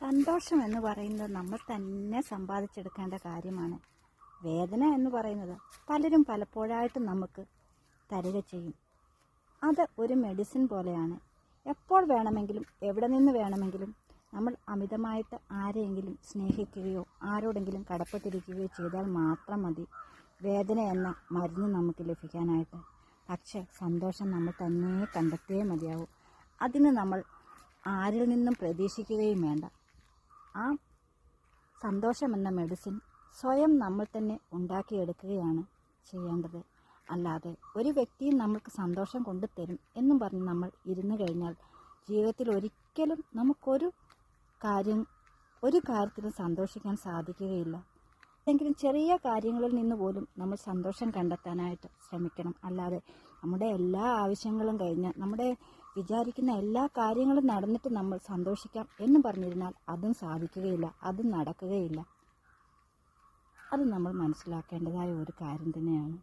സന്തോഷം എന്ന് പറയുന്നത് നമ്മൾ തന്നെ സമ്പാദിച്ചെടുക്കേണ്ട കാര്യമാണ്. വേദന എന്ന് പറയുന്നത് പലരും പലപ്പോഴായിട്ടും നമുക്ക് തരിക ചെയ്യും. അത് ഒരു മെഡിസിൻ പോലെയാണ്. എപ്പോൾ വേണമെങ്കിലും എവിടെ നിന്ന് വേണമെങ്കിലും നമ്മൾ അമിതമായിട്ട് ആരെയെങ്കിലും സ്നേഹിക്കുകയോ ആരോടെങ്കിലും കടപ്പെട്ടിരിക്കുകയോ ചെയ്താൽ മാത്രം മതി വേദന എന്ന മരുന്ന് നമുക്ക് ലഭിക്കാനായിട്ട്. പക്ഷേ സന്തോഷം നമ്മൾ തന്നെ കണ്ടെത്തേ മതിയാവും. അതിന് നമ്മൾ ആരിൽ നിന്നും പ്രതീക്ഷിക്കുകയും വേണ്ട. ആ സന്തോഷമെന്ന മെഡിസിൻ സ്വയം നമ്മൾ തന്നെ ഉണ്ടാക്കിയെടുക്കുകയാണ് ചെയ്യേണ്ടത്. അല്ലാതെ ഒരു വ്യക്തിയും നമ്മൾക്ക് സന്തോഷം കൊണ്ടുതരും എന്നും പറഞ്ഞ് നമ്മൾ ഇരുന്നു കഴിഞ്ഞാൽ ജീവിതത്തിൽ ഒരിക്കലും നമുക്കൊരു കാര്യത്തിലും സന്തോഷിക്കാൻ സാധിക്കുകയില്ല. എന്തെങ്കിലും ചെറിയ കാര്യങ്ങളിൽ നിന്ന് പോലും നമ്മൾ സന്തോഷം കണ്ടെത്താനായിട്ട് ശ്രമിക്കണം. അല്ലാതെ നമ്മുടെ എല്ലാ ആവശ്യങ്ങളും കഴിഞ്ഞ് നമ്മുടെ വിചാരിക്കുന്ന എല്ലാ കാര്യങ്ങളും നടന്നിട്ട് നമ്മൾ സന്തോഷിക്കാം എന്ന് പറഞ്ഞിരുന്നാൽ അതും സാധിക്കുകയില്ല, അതും നടക്കുകയില്ല. അത് നമ്മൾ മനസ്സിലാക്കേണ്ടതായ ഒരു കാര്യം തന്നെയാണ്.